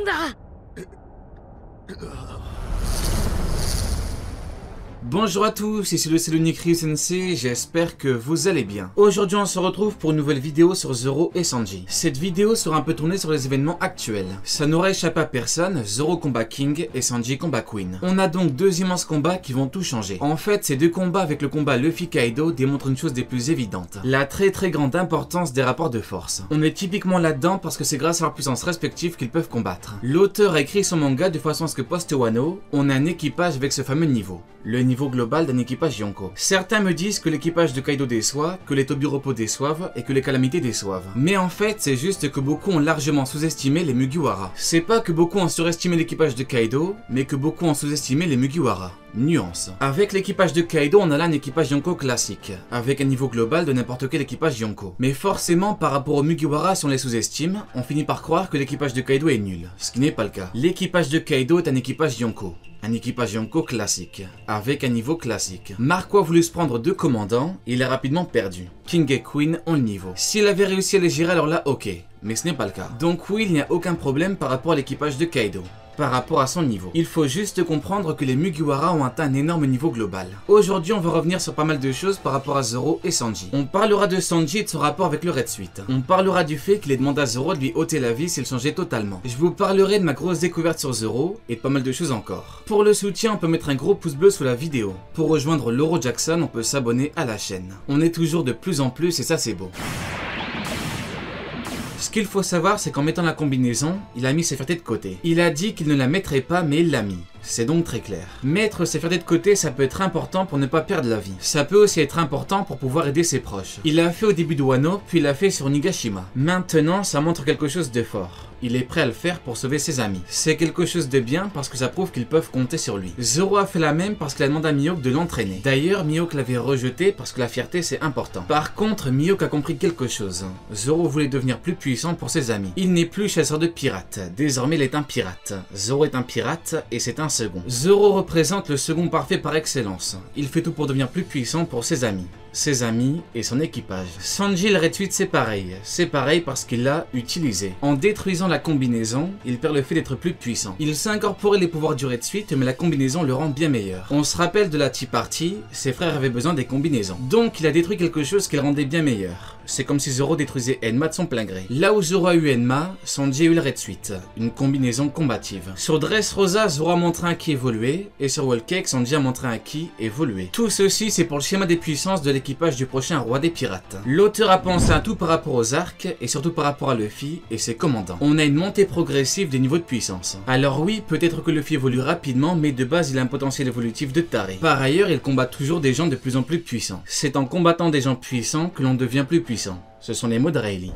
んだ。 Bonjour à tous, ici le Selonic Ryu Sensei, j'espère que vous allez bien. Aujourd'hui on se retrouve pour une nouvelle vidéo sur Zoro et Sanji. Cette vidéo sera un peu tournée sur les événements actuels. Ça n'aura échappé à personne, Zoro combat King et Sanji combat Queen. On a donc deux immenses combats qui vont tout changer. En fait, ces deux combats avec le combat Luffy Kaido démontrent une chose des plus évidentes. La très grande importance des rapports de force. On est typiquement là-dedans parce que c'est grâce à leurs puissances respectives qu'ils peuvent combattre. L'auteur a écrit son manga de façon à ce que post-Wano, on a un équipage avec ce fameux niveau. Le niveau global d'un équipage Yonko. Certains me disent que l'équipage de Kaido déçoit, que les Tobiropo déçoivent et que les calamités déçoivent. Mais en fait, c'est juste que beaucoup ont largement sous-estimé les Mugiwara. C'est pas que beaucoup ont surestimé l'équipage de Kaido, mais que beaucoup ont sous-estimé les Mugiwara. Nuance. Avec l'équipage de Kaido, on a là un équipage Yonko classique, avec un niveau global de n'importe quel équipage Yonko. Mais forcément, par rapport aux Mugiwara, si on les sous-estime, on finit par croire que l'équipage de Kaido est nul, ce qui n'est pas le cas. L'équipage de Kaido est un équipage Yonko. Un équipage Yonko classique, avec un niveau classique. Marco a voulu se prendre deux commandants, et il a rapidement perdu. King et Queen ont le niveau. S'il avait réussi à les gérer, alors là, ok. Mais ce n'est pas le cas. Donc oui, il n'y a aucun problème par rapport à l'équipage de Kaido. Par rapport à son niveau. Il faut juste comprendre que les Mugiwara ont atteint un énorme niveau global. Aujourd'hui, on va revenir sur pas mal de choses par rapport à Zoro et Sanji. On parlera de Sanji et de son rapport avec le Red Suite. On parlera du fait qu'il ait demandé à Zoro de lui ôter la vie s'il changeait totalement. Je vous parlerai de ma grosse découverte sur Zoro et de pas mal de choses encore. Pour le soutien, on peut mettre un gros pouce bleu sous la vidéo. Pour rejoindre Loro Jackson, on peut s'abonner à la chaîne. On est toujours de plus en plus et ça c'est beau. Ce qu'il faut savoir, c'est qu'en mettant la combinaison, il a mis ses fiertés de côté. Il a dit qu'il ne la mettrait pas, mais il l'a mis. C'est donc très clair. Mettre ses fiertés de côté, ça peut être important pour ne pas perdre la vie. Ça peut aussi être important pour pouvoir aider ses proches. Il l'a fait au début de Wano, puis il l'a fait sur Nigashima. Maintenant, ça montre quelque chose de fort. Il est prêt à le faire pour sauver ses amis. C'est quelque chose de bien parce que ça prouve qu'ils peuvent compter sur lui. Zoro a fait la même parce qu'il a demandé à Mihawk de l'entraîner. D'ailleurs, Mihawk l'avait rejeté parce que la fierté c'est important. Par contre, Mihawk a compris quelque chose. Zoro voulait devenir plus puissant pour ses amis. Il n'est plus chasseur de pirates. Désormais, il est un pirate. Zoro est un pirate et c'est un second. Zoro représente le second parfait par excellence. Il fait tout pour devenir plus puissant pour ses amis et son équipage. Sanji le Red Suite c'est pareil. C'est pareil parce qu'il l'a utilisé. En détruisant la combinaison, il perd le fait d'être plus puissant. Il s'est incorporé les pouvoirs du Red Suite, mais la combinaison le rend bien meilleur. On se rappelle de la Tea Party, ses frères avaient besoin des combinaisons. Donc il a détruit quelque chose qui le rendait bien meilleur. C'est comme si Zoro détruisait Enma de son plein gré. Là où Zoro a eu Enma, Sanji a eu le Red Suite, une combinaison combative. Sur Dressrosa, Zoro a montré un ki évolué, et sur Whole Cake, Sanji a montré un ki évolué. Tout ceci, c'est pour le schéma des puissances de l'équipage du prochain roi des pirates. L'auteur a pensé à tout par rapport aux arcs, et surtout par rapport à Luffy et ses commandants. On a une montée progressive des niveaux de puissance. Alors oui, peut-être que Luffy évolue rapidement, mais de base, il a un potentiel évolutif de taré. Par ailleurs, il combat toujours des gens de plus en plus puissants. C'est en combattant des gens puissants que l'on devient plus puissant. Ce sont les mots de Rayleigh.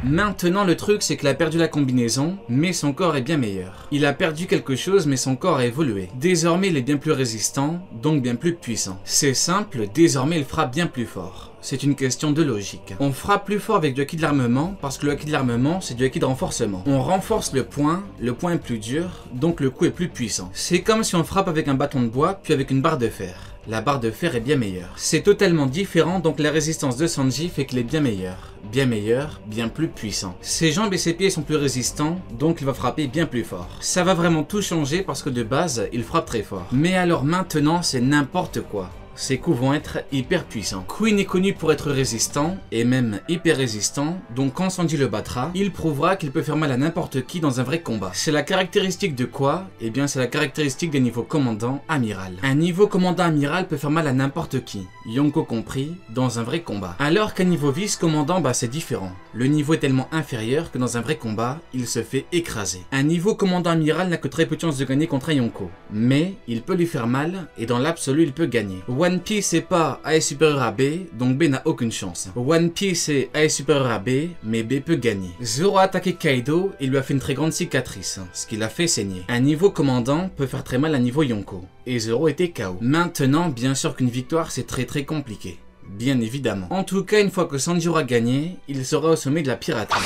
Maintenant, le truc, c'est qu'il a perdu la combinaison, mais son corps est bien meilleur. Il a perdu quelque chose, mais son corps a évolué. Désormais, il est bien plus résistant, donc bien plus puissant. C'est simple, désormais, il frappe bien plus fort. C'est une question de logique. On frappe plus fort avec du acquis de l'armement, parce que le acquis de l'armement, c'est du acquis de renforcement. On renforce le point est plus dur, donc le coup est plus puissant. C'est comme si on frappe avec un bâton de bois, puis avec une barre de fer. La barre de fer est bien meilleure. C'est totalement différent, donc la résistance de Sanji fait qu'il est bien meilleur. Bien meilleur, bien plus puissant. Ses jambes et ses pieds sont plus résistants, donc il va frapper bien plus fort. Ça va vraiment tout changer parce que de base, il frappe très fort. Mais alors maintenant, c'est n'importe quoi. Ses coups vont être hyper puissants. Queen est connu pour être résistant, et même hyper résistant, donc quand Sanji le battra, il prouvera qu'il peut faire mal à n'importe qui dans un vrai combat. C'est la caractéristique de quoi? Eh bien c'est la caractéristique des niveaux commandant amiral. Un niveau commandant amiral peut faire mal à n'importe qui, Yonko compris, dans un vrai combat. Alors qu'un niveau vice commandant, c'est différent. Le niveau est tellement inférieur que dans un vrai combat, il se fait écraser. Un niveau commandant amiral n'a que très peu de chances de gagner contre un Yonko, mais il peut lui faire mal, et dans l'absolu il peut gagner. One Piece c'est pas A est supérieur à B, donc B n'a aucune chance. One Piece est A est supérieur à B, mais B peut gagner. Zoro a attaqué Kaido et lui a fait une très grande cicatrice, ce qui l'a fait saigner. Un niveau commandant peut faire très mal à un niveau Yonko, et Zoro était KO. Maintenant, bien sûr qu'une victoire c'est très compliqué. Bien évidemment. En tout cas, une fois que Sanji aura gagné, il sera au sommet de la piraterie.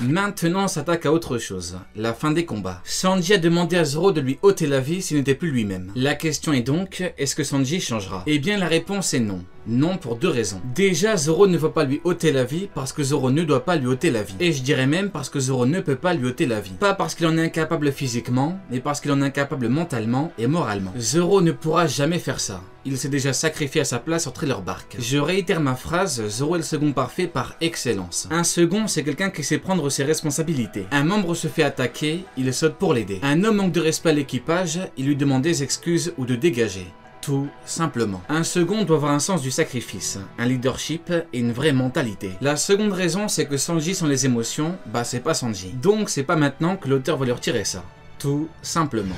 Maintenant on s'attaque à autre chose, la fin des combats. Sanji a demandé à Zoro de lui ôter la vie s'il n'était plus lui-même. La question est donc, est-ce que Sanji changera? Eh bien la réponse est non. Non pour deux raisons. Déjà, Zoro ne va pas lui ôter la vie parce que Zoro ne doit pas lui ôter la vie. Et je dirais même parce que Zoro ne peut pas lui ôter la vie. Pas parce qu'il en est incapable physiquement, mais parce qu'il en est incapable mentalement et moralement. Zoro ne pourra jamais faire ça. Il s'est déjà sacrifié à sa place sur Thriller Bark. Je réitère ma phrase, Zoro est le second parfait par excellence. Un second, c'est quelqu'un qui sait prendre ses responsabilités. Un membre se fait attaquer, il saute pour l'aider. Un homme manque de respect à l'équipage, il lui demande des excuses ou de dégager. Tout simplement. Un second doit avoir un sens du sacrifice, un leadership et une vraie mentalité. La seconde raison, c'est que Sanji sans les émotions, bah c'est pas Sanji. Donc c'est pas maintenant que l'auteur va lui retirer ça. Tout simplement.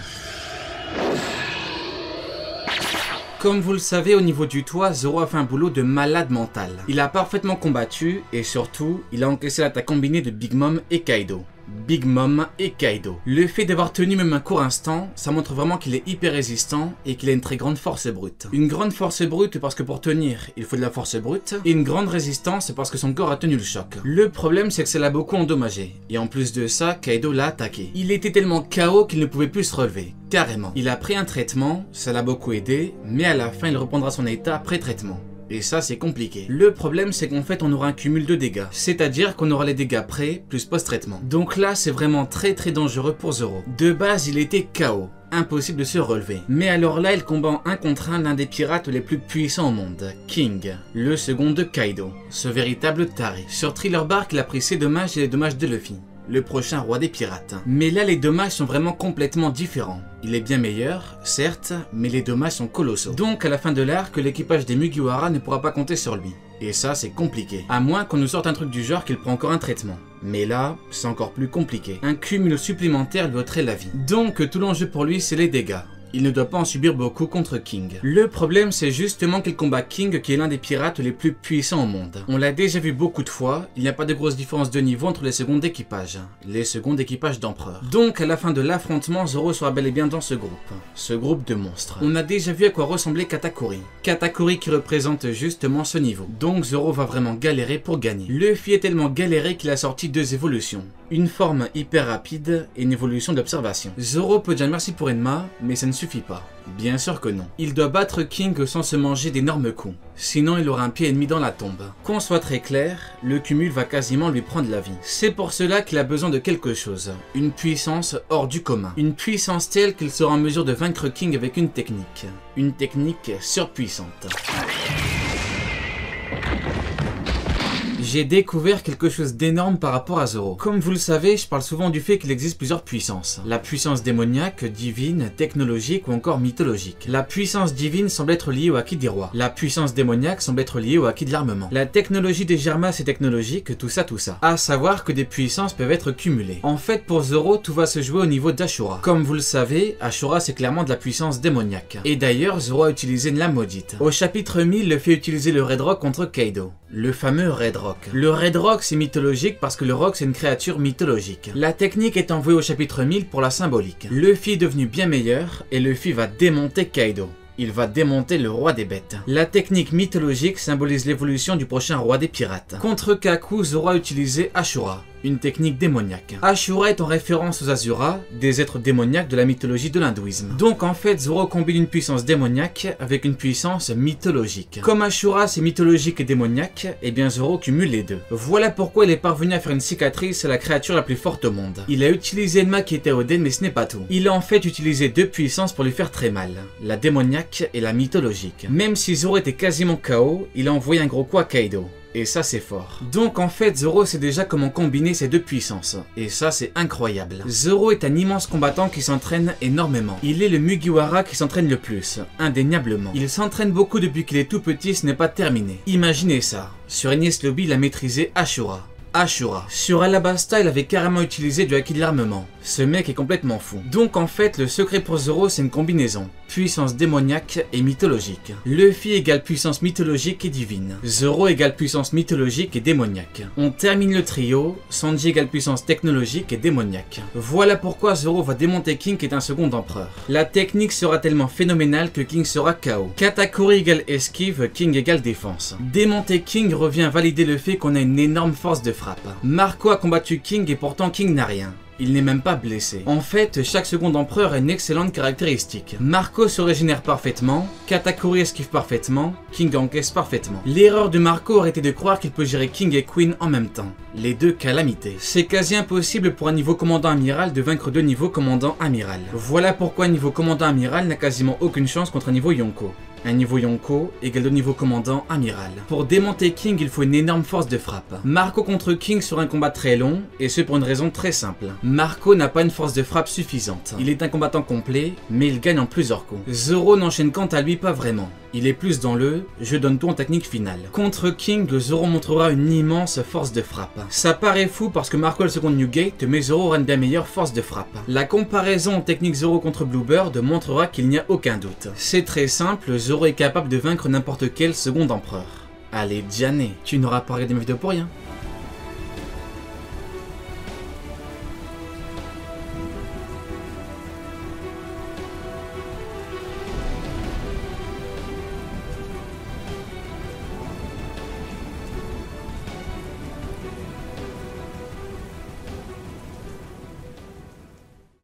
Comme vous le savez, au niveau du toit, Zoro a fait un boulot de malade mental. Il a parfaitement combattu et surtout, il a encaissé l'attaque combinée de Big Mom et Kaido. Big Mom et Kaido. Le fait d'avoir tenu même un court instant, ça montre vraiment qu'il est hyper résistant et qu'il a une très grande force brute. Une grande force brute parce que pour tenir, il faut de la force brute, et une grande résistance parce que son corps a tenu le choc. Le problème, c'est que ça l'a beaucoup endommagé, et en plus de ça, Kaido l'a attaqué. Il était tellement KO qu'il ne pouvait plus se relever, carrément. Il a pris un traitement, ça l'a beaucoup aidé, mais à la fin, il reprendra son état après traitement. Et ça c'est compliqué. Le problème c'est qu'en fait on aura un cumul de dégâts. C'est-à-dire qu'on aura les dégâts pré plus post-traitement. Donc là c'est vraiment très dangereux pour Zoro. De base il était KO. Impossible de se relever. Mais alors là il combat en 1 contre 1 l'un des pirates les plus puissants au monde, King, le second de Kaido, ce véritable taré. Sur Thriller Bark il a pris ses dommages et les dommages de Luffy, le prochain roi des pirates. Mais là les dommages sont vraiment complètement différents. Il est bien meilleur, certes, mais les dommages sont colossaux. Donc à la fin de l'arc, l'équipage des Mugiwara ne pourra pas compter sur lui. Et ça c'est compliqué. À moins qu'on nous sorte un truc du genre qu'il prend encore un traitement. Mais là, c'est encore plus compliqué. Un cumul supplémentaire lui ôterait la vie. Donc tout l'enjeu pour lui c'est les dégâts. Il ne doit pas en subir beaucoup contre King. Le problème c'est justement qu'il combat King qui est l'un des pirates les plus puissants au monde. On l'a déjà vu beaucoup de fois, il n'y a pas de grosse différence de niveau entre les seconds d'équipage. Les seconds d'équipage d'empereur. Donc à la fin de l'affrontement, Zoro sera bel et bien dans ce groupe de monstres. On a déjà vu à quoi ressemblait Katakuri. Katakuri qui représente justement ce niveau. Donc Zoro va vraiment galérer pour gagner. Luffy est tellement galéré qu'il a sorti 2 évolutions. Une forme hyper rapide et une évolution d'observation. Zoro peut dire merci pour Enma, mais ça ne suffit pas. Bien sûr que non. Il doit battre King sans se manger d'énormes coups. Sinon il aura un pied ennemi dans la tombe. Qu'on soit très clair, le cumul va quasiment lui prendre la vie. C'est pour cela qu'il a besoin de quelque chose. Une puissance hors du commun. Une puissance telle qu'il sera en mesure de vaincre King avec une technique. Une technique surpuissante. J'ai découvert quelque chose d'énorme par rapport à Zoro. Comme vous le savez, je parle souvent du fait qu'il existe plusieurs puissances. La puissance démoniaque, divine, technologique ou encore mythologique. La puissance divine semble être liée au acquis des rois. La puissance démoniaque semble être liée au acquis de l'armement. La technologie des Germas est technologique, tout ça. À savoir que des puissances peuvent être cumulées. En fait, pour Zoro, tout va se jouer au niveau d'Ashura. Comme vous le savez, Ashura c'est clairement de la puissance démoniaque. Et d'ailleurs, Zoro a utilisé une lame maudite. Au chapitre 1000, le fait utiliser le Red Rock contre Kaido. Le fameux Red Rock. Le Red Rock c'est mythologique parce que le roc c'est une créature mythologique. La technique est envoyée au chapitre 1000 pour la symbolique. Luffy est devenu bien meilleur et Luffy va démonter Kaido. Il va démonter le roi des bêtes. La technique mythologique symbolise l'évolution du prochain roi des pirates. Contre Kaku, Zoro a utilisé Ashura, une technique démoniaque. Ashura est en référence aux Asura, des êtres démoniaques de la mythologie de l'hindouisme. Donc en fait, Zoro combine une puissance démoniaque avec une puissance mythologique. Comme Ashura c'est mythologique et démoniaque, et bien Zoro cumule les deux. Voilà pourquoi il est parvenu à faire une cicatrice à la créature la plus forte au monde. Il a utilisé Enma qui était Oden, mais ce n'est pas tout. Il a en fait utilisé 2 puissances pour lui faire très mal. La démoniaque et la mythologique. Même si Zoro était quasiment KO, il a envoyé un gros coup à Kaido. Et ça c'est fort. Donc en fait Zoro sait déjà comment combiner ces 2 puissances. Et ça c'est incroyable. Zoro est un immense combattant qui s'entraîne énormément. Il est le Mugiwara qui s'entraîne le plus, indéniablement. Il s'entraîne beaucoup depuis qu'il est tout petit, ce n'est pas terminé. Imaginez ça. Sur Enies Lobby il a maîtrisé Ashura. Sur Alabasta, il avait carrément utilisé du acquis de l'armement. Ce mec est complètement fou. Donc en fait, le secret pour Zoro, c'est une combinaison. Puissance démoniaque et mythologique. Luffy égale puissance mythologique et divine. Zoro égale puissance mythologique et démoniaque. On termine le trio, Sanji égale puissance technologique et démoniaque. Voilà pourquoi Zoro va démonter King qui est un second empereur. La technique sera tellement phénoménale que King sera KO. Katakuri égale esquive, King égale défense. Démonter King revient à valider le fait qu'on a une énorme force de frappe. frappe. Marco a combattu King et pourtant King n'a rien. Il n'est même pas blessé. En fait, chaque seconde empereur a une excellente caractéristique. Marco se régénère parfaitement, Katakuri esquive parfaitement, King encaisse parfaitement. L'erreur de Marco aurait été de croire qu'il peut gérer King et Queen en même temps. Les deux calamités. C'est quasi impossible pour un niveau commandant amiral de vaincre deux niveaux commandant amiral. Voilà pourquoi un niveau commandant amiral n'a quasiment aucune chance contre un niveau Yonko. Un niveau Yonko égale deux niveaux commandant amiral. Pour démonter King, il faut une énorme force de frappe. Marco contre King sera un combat très long, et ce pour une raison très simple. Marco n'a pas une force de frappe suffisante. Il est un combattant complet, mais il gagne en plusieurs coups. Zoro n'enchaîne quant à lui pas vraiment. Il est plus dans le « je donne tout en technique finale ». Contre King, Zoro montrera une immense force de frappe. Ça paraît fou parce que Marco est le second Newgate, mais Zoro aura une bien meilleure force de frappe. La comparaison en technique Zoro contre Bluebird montrera qu'il n'y a aucun doute. C'est très simple, Zoro est capable de vaincre n'importe quel second empereur. Allez, Diane, tu n'auras pas regardé mes vidéos pour rien.